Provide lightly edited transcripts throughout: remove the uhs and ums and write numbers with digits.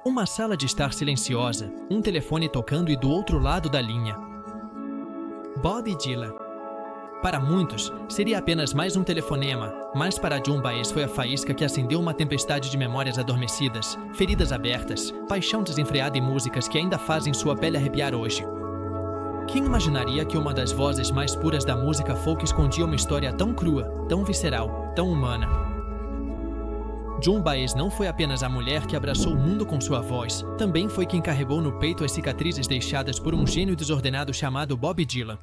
Uma sala de estar silenciosa, um telefone tocando e do outro lado da linha. Bob Dylan. Para muitos, seria apenas mais um telefonema, mas para Joan Baez foi a faísca que acendeu uma tempestade de memórias adormecidas, feridas abertas, paixão desenfreada e músicas que ainda fazem sua pele arrepiar hoje. Quem imaginaria que uma das vozes mais puras da música folk escondia uma história tão crua, tão visceral, tão humana? Joan Baez não foi apenas a mulher que abraçou o mundo com sua voz, também foi quem carregou no peito as cicatrizes deixadas por um gênio desordenado chamado Bob Dylan.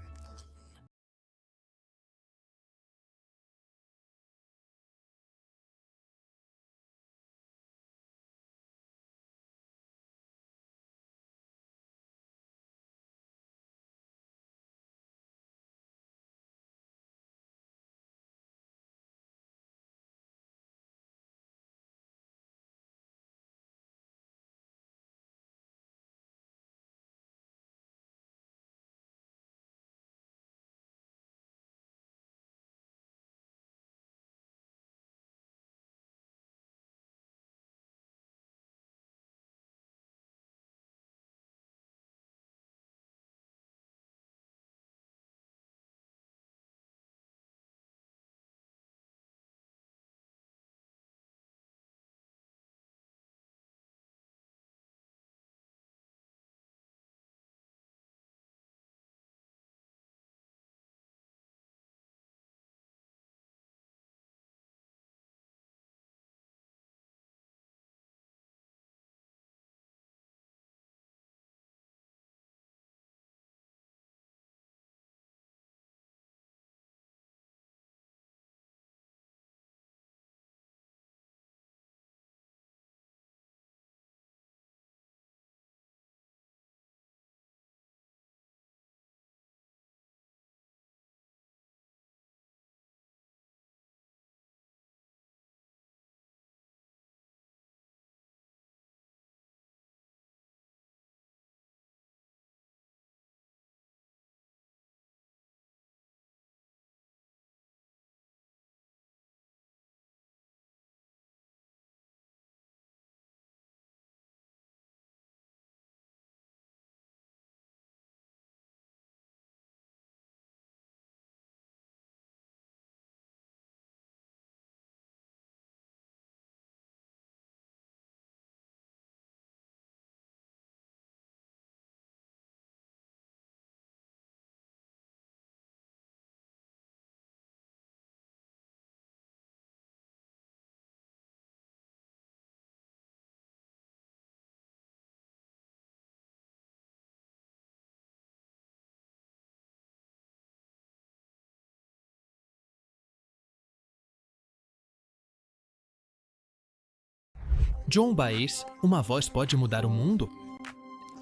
Joan Baez, uma voz pode mudar o mundo?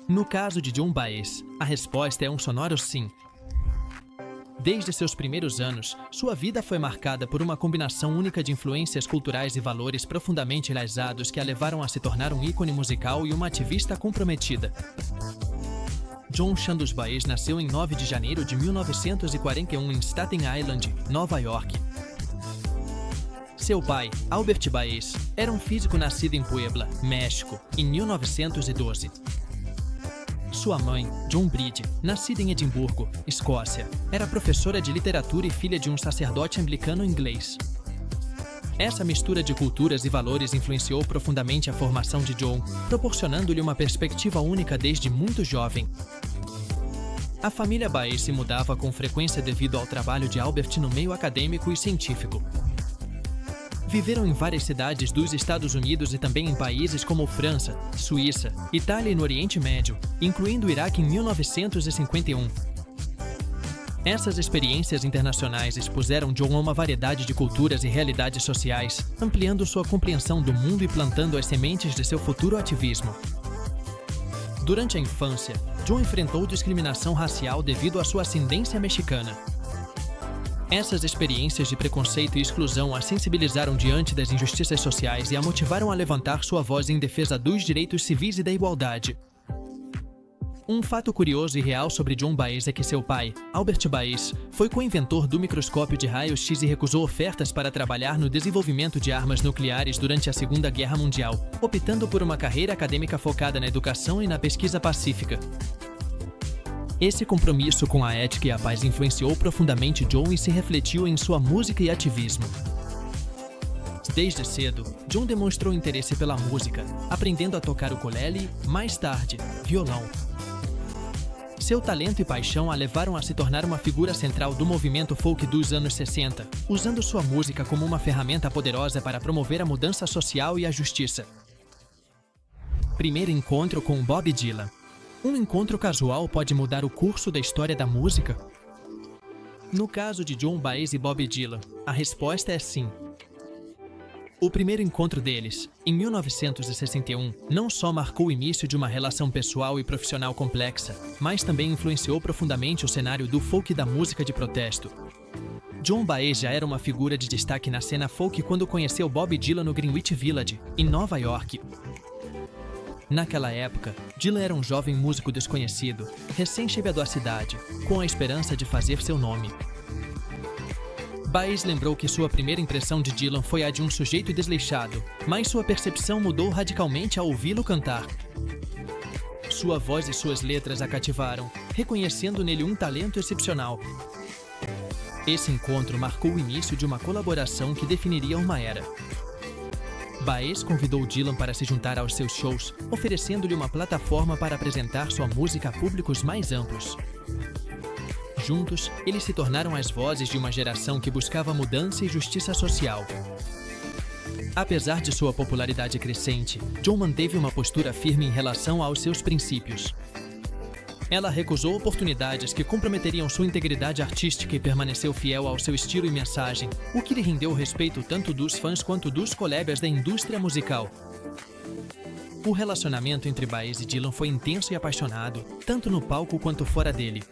No caso de Joan Baez, a resposta é um sonoro sim. Desde seus primeiros anos, sua vida foi marcada por uma combinação única de influências culturais e valores profundamente enraizados que a levaram a se tornar um ícone musical e uma ativista comprometida. Joan Chandos Baez nasceu em 9 de janeiro de 1941 em Staten Island, Nova York. Seu pai, Albert Baez, era um físico nascido em Puebla, México, em 1912. Sua mãe, Joan Bride, nascida em Edimburgo, Escócia, era professora de literatura e filha de um sacerdote anglicano inglês. Essa mistura de culturas e valores influenciou profundamente a formação de Joan, proporcionando-lhe uma perspectiva única desde muito jovem. A família Baez se mudava com frequência devido ao trabalho de Albert no meio acadêmico e científico. Viveram em várias cidades dos Estados Unidos e também em países como França, Suíça, Itália e no Oriente Médio, incluindo o Iraque em 1951. Essas experiências internacionais expuseram Joan a uma variedade de culturas e realidades sociais, ampliando sua compreensão do mundo e plantando as sementes de seu futuro ativismo. Durante a infância, Joan enfrentou discriminação racial devido à sua ascendência mexicana. Essas experiências de preconceito e exclusão a sensibilizaram diante das injustiças sociais e a motivaram a levantar sua voz em defesa dos direitos civis e da igualdade. Um fato curioso e real sobre John Baez é que seu pai, Albert Baez, foi co-inventor do microscópio de raios-x e recusou ofertas para trabalhar no desenvolvimento de armas nucleares durante a Segunda Guerra Mundial, optando por uma carreira acadêmica focada na educação e na pesquisa pacífica. Esse compromisso com a ética e a paz influenciou profundamente John e se refletiu em sua música e ativismo. Desde cedo, John demonstrou interesse pela música, aprendendo a tocar o ukulele, mais tarde, violão. Seu talento e paixão a levaram a se tornar uma figura central do movimento folk dos anos 60, usando sua música como uma ferramenta poderosa para promover a mudança social e a justiça. Primeiro encontro com Bob Dylan. Um encontro casual pode mudar o curso da história da música? No caso de John Baez e Bob Dylan, a resposta é sim. O primeiro encontro deles, em 1961, não só marcou o início de uma relação pessoal e profissional complexa, mas também influenciou profundamente o cenário do folk e da música de protesto. John Baez já era uma figura de destaque na cena folk quando conheceu Bob Dylan no Greenwich Village, em Nova York. Naquela época, Dylan era um jovem músico desconhecido, recém-chegado à cidade, com a esperança de fazer seu nome. Baez lembrou que sua primeira impressão de Dylan foi a de um sujeito desleixado, mas sua percepção mudou radicalmente ao ouvi-lo cantar. Sua voz e suas letras a cativaram, reconhecendo nele um talento excepcional. Esse encontro marcou o início de uma colaboração que definiria uma era. Baez convidou Dylan para se juntar aos seus shows, oferecendo-lhe uma plataforma para apresentar sua música a públicos mais amplos. Juntos, eles se tornaram as vozes de uma geração que buscava mudança e justiça social. Apesar de sua popularidade crescente, John manteve uma postura firme em relação aos seus princípios. Ela recusou oportunidades que comprometeriam sua integridade artística e permaneceu fiel ao seu estilo e mensagem, o que lhe rendeu o respeito tanto dos fãs quanto dos colegas da indústria musical. O relacionamento entre Baez e Dylan foi intenso e apaixonado, tanto no palco quanto fora dele.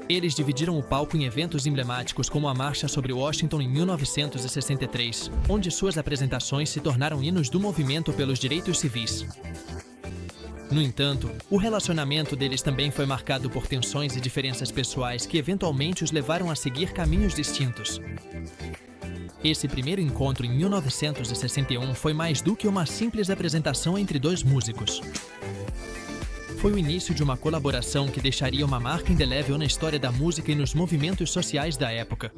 Eles dividiram o palco em eventos emblemáticos como a Marcha sobre Washington em 1963, onde suas apresentações se tornaram hinos do movimento pelos direitos civis. No entanto, o relacionamento deles também foi marcado por tensões e diferenças pessoais que eventualmente os levaram a seguir caminhos distintos. Esse primeiro encontro em 1961 foi mais do que uma simples apresentação entre dois músicos. Foi o início de uma colaboração que deixaria uma marca indelével na história da música e nos movimentos sociais da época.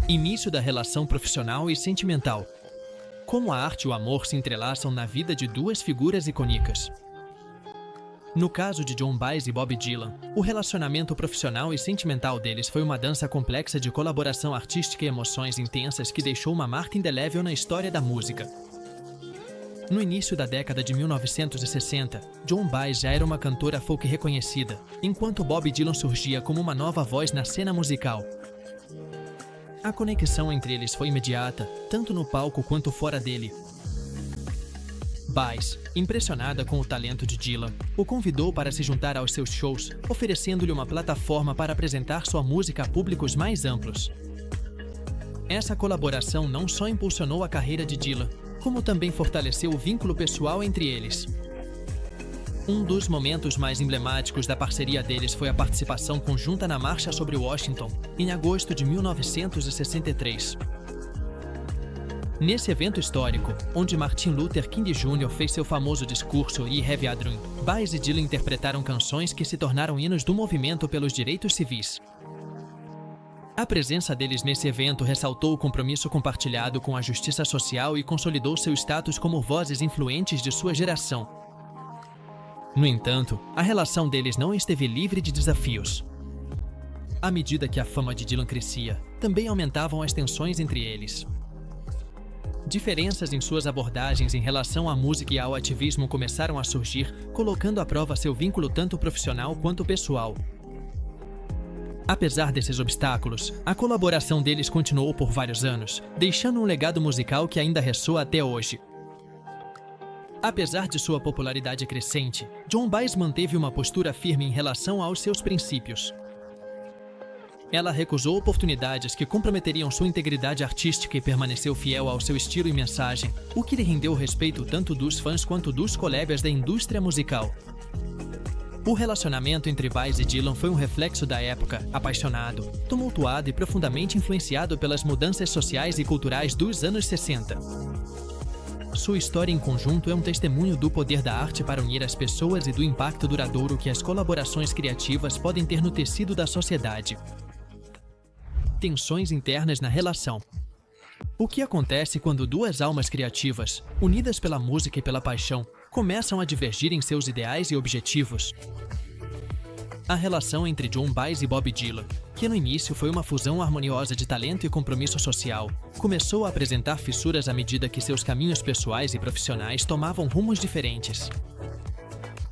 Início da relação profissional e sentimental. Como a arte e o amor se entrelaçam na vida de duas figuras icônicas. No caso de John Baez e Bob Dylan, o relacionamento profissional e sentimental deles foi uma dança complexa de colaboração artística e emoções intensas que deixou uma marca indelével na história da música. No início da década de 1960, John Baez já era uma cantora folk reconhecida, enquanto Bob Dylan surgia como uma nova voz na cena musical. A conexão entre eles foi imediata, tanto no palco quanto fora dele. Baez, impressionada com o talento de Dylan, o convidou para se juntar aos seus shows, oferecendo-lhe uma plataforma para apresentar sua música a públicos mais amplos. Essa colaboração não só impulsionou a carreira de Dylan, como também fortaleceu o vínculo pessoal entre eles. Um dos momentos mais emblemáticos da parceria deles foi a participação conjunta na Marcha sobre Washington, em agosto de 1963. Nesse evento histórico, onde Martin Luther King Jr. fez seu famoso discurso "I Have a Dream", Baez e Dylan interpretaram canções que se tornaram hinos do movimento pelos direitos civis. A presença deles nesse evento ressaltou o compromisso compartilhado com a justiça social e consolidou seu status como vozes influentes de sua geração. No entanto, a relação deles não esteve livre de desafios. À medida que a fama de Dylan crescia, também aumentavam as tensões entre eles. Diferenças em suas abordagens em relação à música e ao ativismo começaram a surgir, colocando à prova seu vínculo tanto profissional quanto pessoal. Apesar desses obstáculos, a colaboração deles continuou por vários anos, deixando um legado musical que ainda ressoa até hoje. Apesar de sua popularidade crescente, John Baez manteve uma postura firme em relação aos seus princípios. Ela recusou oportunidades que comprometeriam sua integridade artística e permaneceu fiel ao seu estilo e mensagem, o que lhe rendeu o respeito tanto dos fãs quanto dos colegas da indústria musical. O relacionamento entre Baez e Dylan foi um reflexo da época, apaixonado, tumultuado e profundamente influenciado pelas mudanças sociais e culturais dos anos 60. Sua história em conjunto é um testemunho do poder da arte para unir as pessoas e do impacto duradouro que as colaborações criativas podem ter no tecido da sociedade. Tensões internas na relação. O que acontece quando duas almas criativas, unidas pela música e pela paixão, começam a divergir em seus ideais e objetivos? A relação entre Joan Baez e Bob Dylan, que no início foi uma fusão harmoniosa de talento e compromisso social, começou a apresentar fissuras à medida que seus caminhos pessoais e profissionais tomavam rumos diferentes.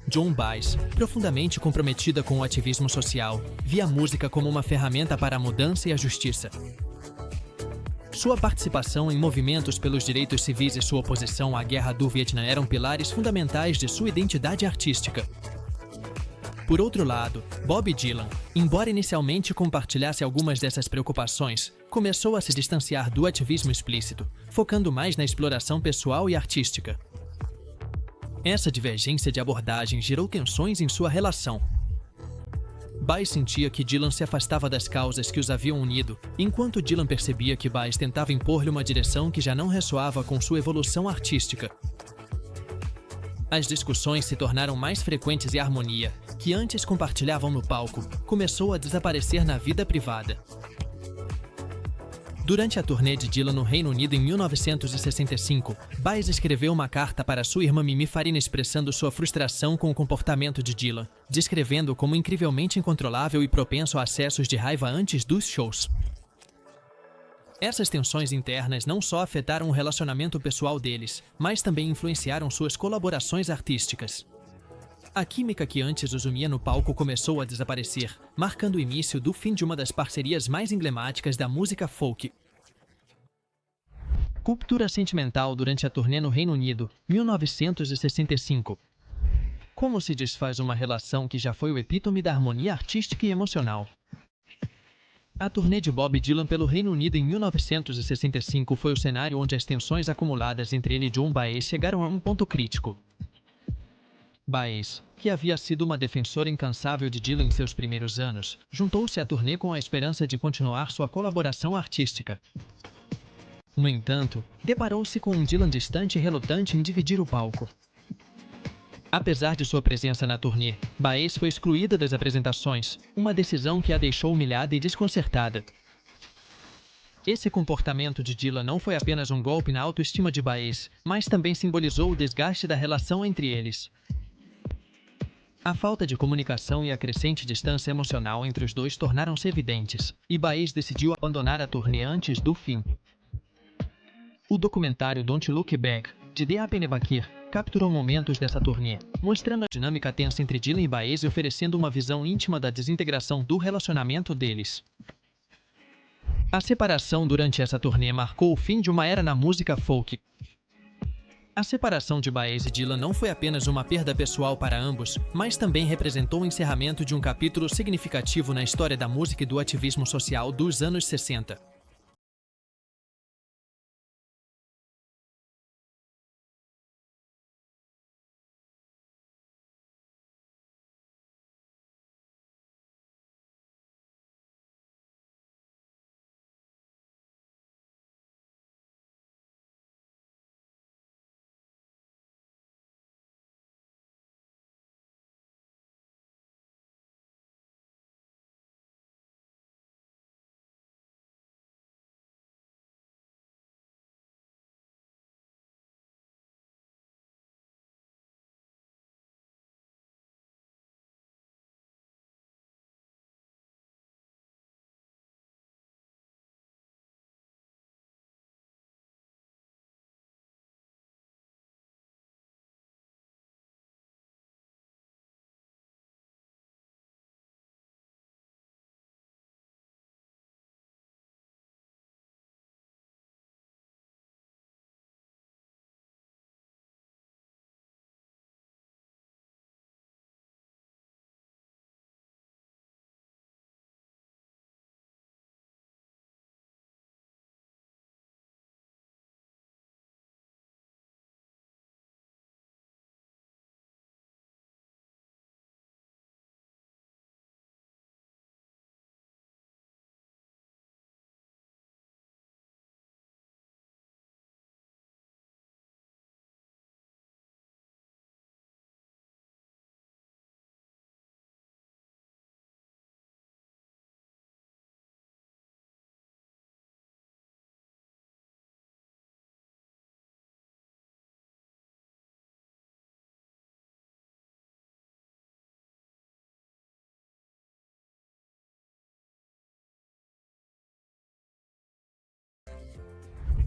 Joan Baez, profundamente comprometida com o ativismo social, via a música como uma ferramenta para a mudança e a justiça. Sua participação em movimentos pelos direitos civis e sua oposição à Guerra do Vietnã eram pilares fundamentais de sua identidade artística. Por outro lado, Bob Dylan, embora inicialmente compartilhasse algumas dessas preocupações, começou a se distanciar do ativismo explícito, focando mais na exploração pessoal e artística. Essa divergência de abordagem gerou tensões em sua relação. Baez sentia que Dylan se afastava das causas que os haviam unido, enquanto Dylan percebia que Baez tentava impor-lhe uma direção que já não ressoava com sua evolução artística. As discussões se tornaram mais frequentes e a harmonia, que antes compartilhavam no palco, começou a desaparecer na vida privada. Durante a turnê de Dylan no Reino Unido em 1965, Baez escreveu uma carta para sua irmã Mimi Farina expressando sua frustração com o comportamento de Dylan, descrevendo-o como incrivelmente incontrolável e propenso a acessos de raiva antes dos shows. Essas tensões internas não só afetaram o relacionamento pessoal deles, mas também influenciaram suas colaborações artísticas. A química que antes os unia no palco começou a desaparecer, marcando o início do fim de uma das parcerias mais emblemáticas da música folk. Ruptura sentimental durante a turnê no Reino Unido, 1965. Como se desfaz uma relação que já foi o epítome da harmonia artística e emocional? A turnê de Bob Dylan pelo Reino Unido em 1965 foi o cenário onde as tensões acumuladas entre ele e Joan Baez chegaram a um ponto crítico. Baez, que havia sido uma defensora incansável de Dylan em seus primeiros anos, juntou-se à turnê com a esperança de continuar sua colaboração artística. No entanto, deparou-se com um Dylan distante e relutante em dividir o palco. Apesar de sua presença na turnê, Baez foi excluída das apresentações, uma decisão que a deixou humilhada e desconcertada. Esse comportamento de Dylan não foi apenas um golpe na autoestima de Baez, mas também simbolizou o desgaste da relação entre eles. A falta de comunicação e a crescente distância emocional entre os dois tornaram-se evidentes, e Baez decidiu abandonar a turnê antes do fim. O documentário Don't Look Back, de Deepak Bakir, capturou momentos dessa turnê, mostrando a dinâmica tensa entre Dylan e Baez e oferecendo uma visão íntima da desintegração do relacionamento deles. A separação durante essa turnê marcou o fim de uma era na música folk. A separação de Baez e Dylan não foi apenas uma perda pessoal para ambos, mas também representou o encerramento de um capítulo significativo na história da música e do ativismo social dos anos 60.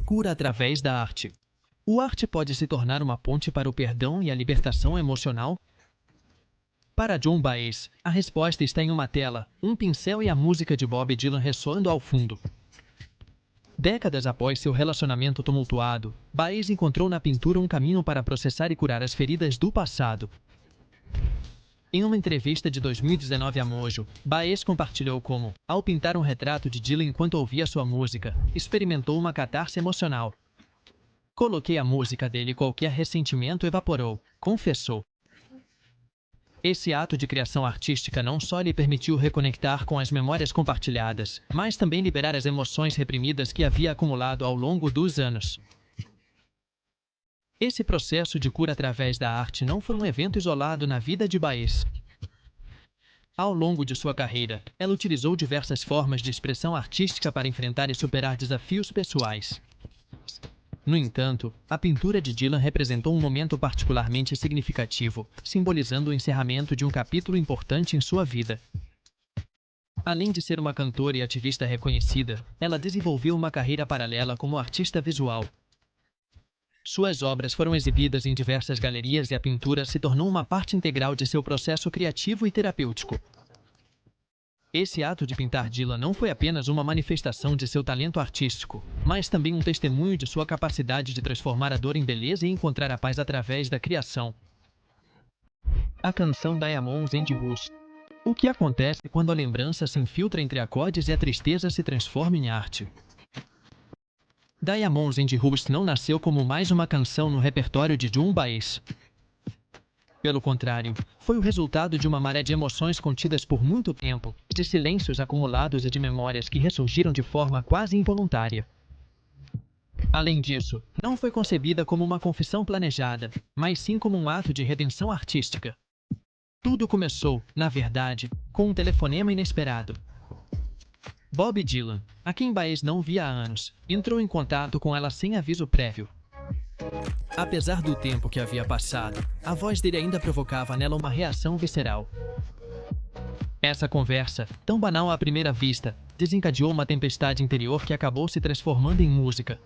cura através da arte. O arte pode se tornar uma ponte para o perdão e a libertação emocional? Para John Baez, a resposta está em uma tela, um pincel e a música de Bob Dylan ressoando ao fundo. Décadas após seu relacionamento tumultuado, Baez encontrou na pintura um caminho para processar e curar as feridas do passado. Em uma entrevista de 2019 a Mojo, Baez compartilhou como, ao pintar um retrato de Dylan enquanto ouvia sua música, experimentou uma catarse emocional. Coloquei a música dele e qualquer ressentimento evaporou, confessou. Esse ato de criação artística não só lhe permitiu reconectar com as memórias compartilhadas, mas também liberar as emoções reprimidas que havia acumulado ao longo dos anos. Esse processo de cura através da arte não foi um evento isolado na vida de Baez. Ao longo de sua carreira, ela utilizou diversas formas de expressão artística para enfrentar e superar desafios pessoais. No entanto, a pintura de Dylan representou um momento particularmente significativo, simbolizando o encerramento de um capítulo importante em sua vida. Além de ser uma cantora e ativista reconhecida, ela desenvolveu uma carreira paralela como artista visual. Suas obras foram exibidas em diversas galerias e a pintura se tornou uma parte integral de seu processo criativo e terapêutico. Esse ato de pintar Dylan não foi apenas uma manifestação de seu talento artístico, mas também um testemunho de sua capacidade de transformar a dor em beleza e encontrar a paz através da criação. A canção Diamonds and Rust. O que acontece quando a lembrança se infiltra entre acordes e a tristeza se transforma em arte? Diamonds and Rust não nasceu como mais uma canção no repertório de John Baez. Pelo contrário, foi o resultado de uma maré de emoções contidas por muito tempo, de silêncios acumulados e de memórias que ressurgiram de forma quase involuntária. Além disso, não foi concebida como uma confissão planejada, mas sim como um ato de redenção artística. Tudo começou, na verdade, com um telefonema inesperado. Bob Dylan, a quem Baez não via há anos, entrou em contato com ela sem aviso prévio. Apesar do tempo que havia passado, a voz dele ainda provocava nela uma reação visceral. Essa conversa, tão banal à primeira vista, desencadeou uma tempestade interior que acabou se transformando em música.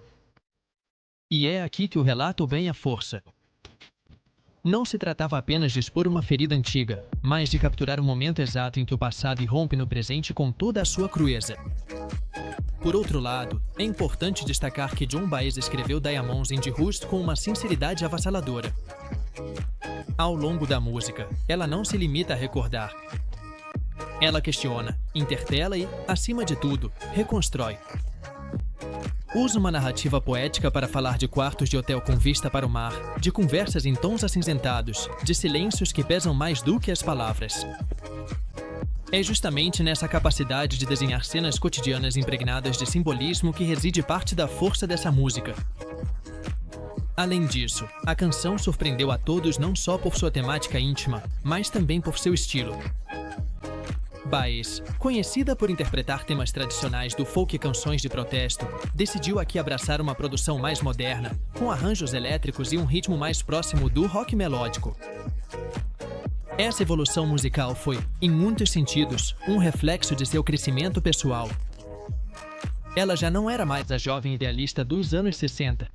E é aqui que o relato ganha força. Não se tratava apenas de expor uma ferida antiga, mas de capturar o momento exato em que o passado irrompe no presente com toda a sua crueza. Por outro lado, é importante destacar que John Baez escreveu Diamonds and Rust com uma sinceridade avassaladora. Ao longo da música, ela não se limita a recordar. Ela questiona, interpela e, acima de tudo, reconstrói. Usa uma narrativa poética para falar de quartos de hotel com vista para o mar, de conversas em tons acinzentados, de silêncios que pesam mais do que as palavras. É justamente nessa capacidade de desenhar cenas cotidianas impregnadas de simbolismo que reside parte da força dessa música. Além disso, a canção surpreendeu a todos não só por sua temática íntima, mas também por seu estilo. Baez, conhecida por interpretar temas tradicionais do folk e canções de protesto, decidiu aqui abraçar uma produção mais moderna, com arranjos elétricos e um ritmo mais próximo do rock melódico. Essa evolução musical foi, em muitos sentidos, um reflexo de seu crescimento pessoal. Ela já não era mais a jovem idealista dos anos 60.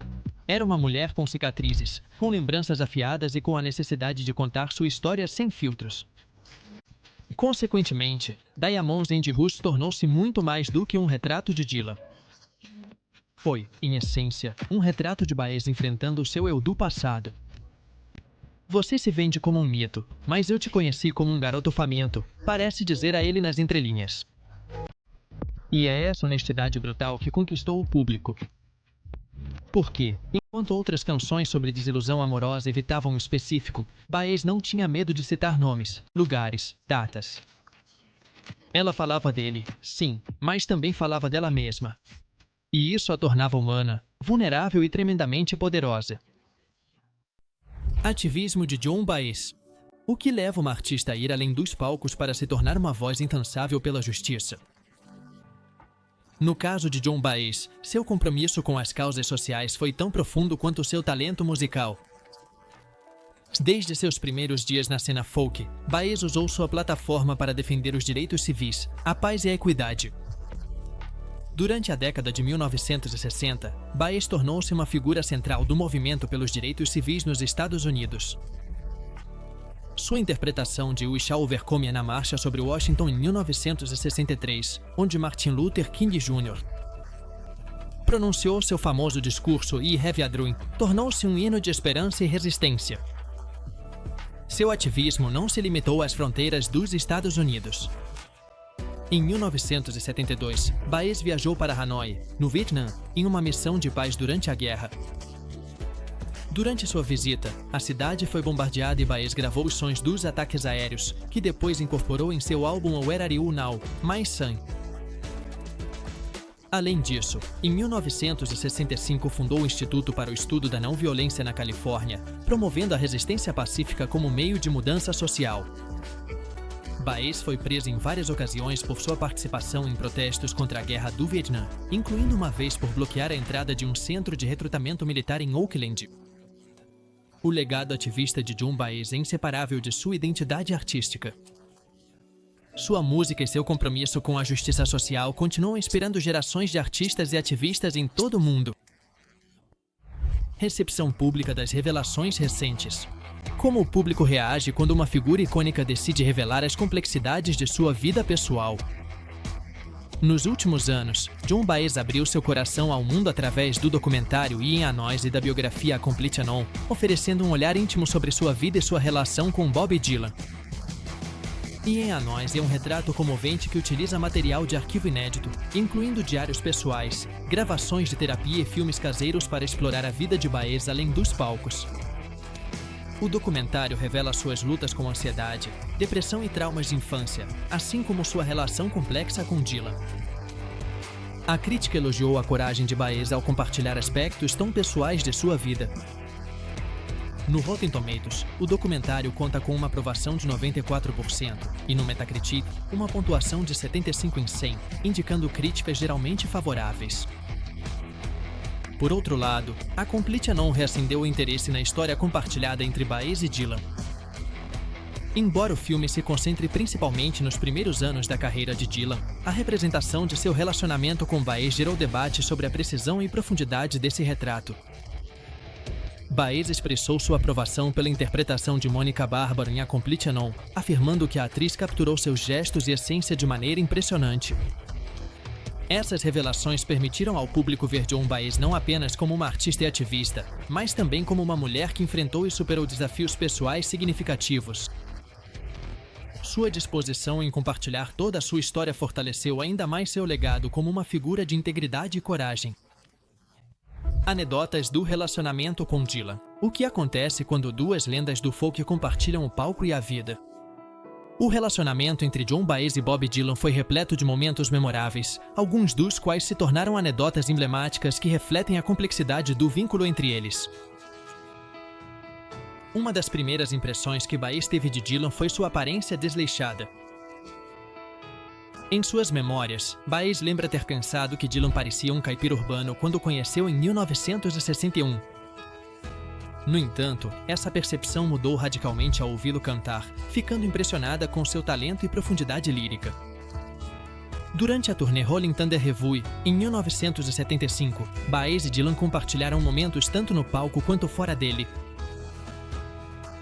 Era uma mulher com cicatrizes, com lembranças afiadas e com a necessidade de contar sua história sem filtros. Consequentemente, Diamonds and Rust tornou-se muito mais do que um retrato de Dylan. Foi, em essência, um retrato de Baez enfrentando o seu eu do passado. Você se vende como um mito, mas eu te conheci como um garoto faminto, parece dizer a ele nas entrelinhas. E é essa honestidade brutal que conquistou o público. Porque, enquanto outras canções sobre desilusão amorosa evitavam o específico, Baez não tinha medo de citar nomes, lugares, datas. Ela falava dele, sim, mas também falava dela mesma. E isso a tornava humana, vulnerável e tremendamente poderosa. Ativismo de John Baez. O que leva uma artista a ir além dos palcos para se tornar uma voz incansável pela justiça? No caso de John Baez, seu compromisso com as causas sociais foi tão profundo quanto seu talento musical. Desde seus primeiros dias na cena folk, Baez usou sua plataforma para defender os direitos civis, a paz e a equidade. Durante a década de 1960, Baez tornou-se uma figura central do movimento pelos direitos civis nos Estados Unidos. Sua interpretação de We Shall Overcome na marcha sobre Washington em 1963, onde Martin Luther King Jr. pronunciou seu famoso discurso I Have a Dream, tornou-se um hino de esperança e resistência. Seu ativismo não se limitou às fronteiras dos Estados Unidos. Em 1972, Baez viajou para Hanoi, no Vietnã, em uma missão de paz durante a guerra. Durante sua visita, a cidade foi bombardeada e Baez gravou os sons dos ataques aéreos, que depois incorporou em seu álbum Where Are You Now, My Son. Além disso, em 1965 fundou o Instituto para o Estudo da Não Violência na Califórnia, promovendo a resistência pacífica como meio de mudança social. Baez foi preso em várias ocasiões por sua participação em protestos contra a Guerra do Vietnã, incluindo uma vez por bloquear a entrada de um centro de recrutamento militar em Oakland. O legado ativista de John Baez é inseparável de sua identidade artística. Sua música e seu compromisso com a justiça social continuam inspirando gerações de artistas e ativistas em todo o mundo. Recepção pública das revelações recentes. Como o público reage quando uma figura icônica decide revelar as complexidades de sua vida pessoal? Nos últimos anos, John Baez abriu seu coração ao mundo através do documentário Ian a Nós e da biografia A Complete Unknown, oferecendo um olhar íntimo sobre sua vida e sua relação com Bob Dylan. Ian a Nós é um retrato comovente que utiliza material de arquivo inédito, incluindo diários pessoais, gravações de terapia e filmes caseiros para explorar a vida de Baez além dos palcos. O documentário revela suas lutas com ansiedade, depressão e traumas de infância, assim como sua relação complexa com Dylan. A crítica elogiou a coragem de Baez ao compartilhar aspectos tão pessoais de sua vida. No Rotten Tomatoes, o documentário conta com uma aprovação de 94% e no Metacritic, uma pontuação de 75 em 100, indicando críticas geralmente favoráveis. Por outro lado, A Complete Unknown reacendeu o interesse na história compartilhada entre Baez e Dylan. Embora o filme se concentre principalmente nos primeiros anos da carreira de Dylan, a representação de seu relacionamento com Baez gerou debate sobre a precisão e profundidade desse retrato. Baez expressou sua aprovação pela interpretação de Monica Bárbaro em A Complete Unknown, afirmando que a atriz capturou seus gestos e essência de maneira impressionante. Essas revelações permitiram ao público ver John Baez não apenas como uma artista e ativista, mas também como uma mulher que enfrentou e superou desafios pessoais significativos. Sua disposição em compartilhar toda a sua história fortaleceu ainda mais seu legado como uma figura de integridade e coragem. Anedotas do relacionamento com Dylan. O que acontece quando duas lendas do folk compartilham o palco e a vida? O relacionamento entre John Baez e Bob Dylan foi repleto de momentos memoráveis, alguns dos quais se tornaram anedotas emblemáticas que refletem a complexidade do vínculo entre eles. Uma das primeiras impressões que Baez teve de Dylan foi sua aparência desleixada. Em suas memórias, Baez lembra ter pensado que Dylan parecia um caipira urbano quando o conheceu em 1961. No entanto, essa percepção mudou radicalmente ao ouvi-lo cantar, ficando impressionada com seu talento e profundidade lírica. Durante a turnê Rolling Thunder Revue, em 1975, Baez e Dylan compartilharam momentos tanto no palco quanto fora dele.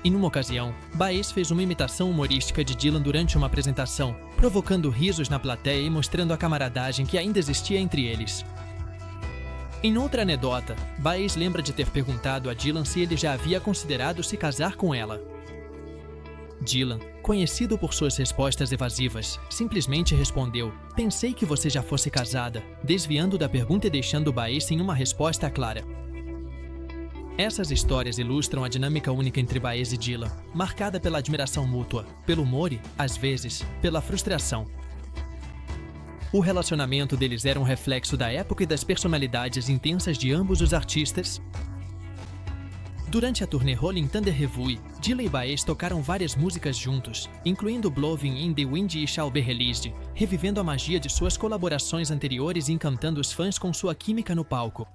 Em uma ocasião, Baez fez uma imitação humorística de Dylan durante uma apresentação, provocando risos na plateia e mostrando a camaradagem que ainda existia entre eles. Em outra anedota, Baez lembra de ter perguntado a Dylan se ele já havia considerado se casar com ela. Dylan, conhecido por suas respostas evasivas, simplesmente respondeu: "Pensei que você já fosse casada", desviando da pergunta e deixando Baez sem uma resposta clara. Essas histórias ilustram a dinâmica única entre Baez e Dylan, marcada pela admiração mútua, pelo humor e, às vezes, pela frustração. O relacionamento deles era um reflexo da época e das personalidades intensas de ambos os artistas. Durante a turnê Rolling Thunder Revue, Dylan e Baez tocaram várias músicas juntos, incluindo Blowing in the Wind e Shall Be Released, revivendo a magia de suas colaborações anteriores e encantando os fãs com sua química no palco.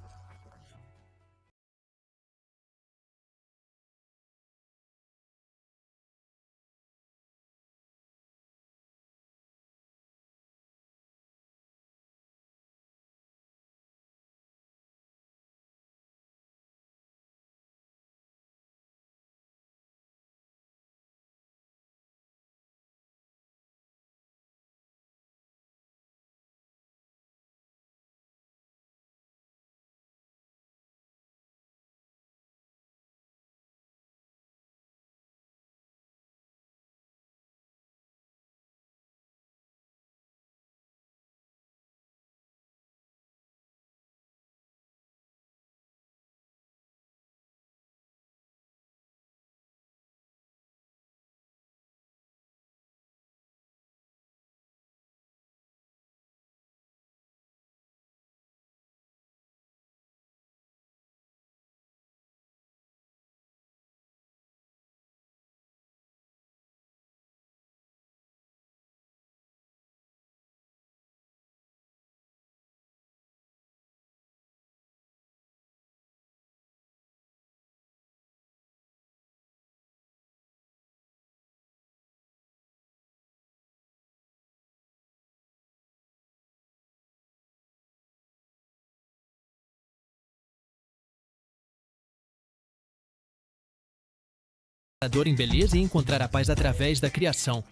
a dor em beleza e encontrar a paz através da criação.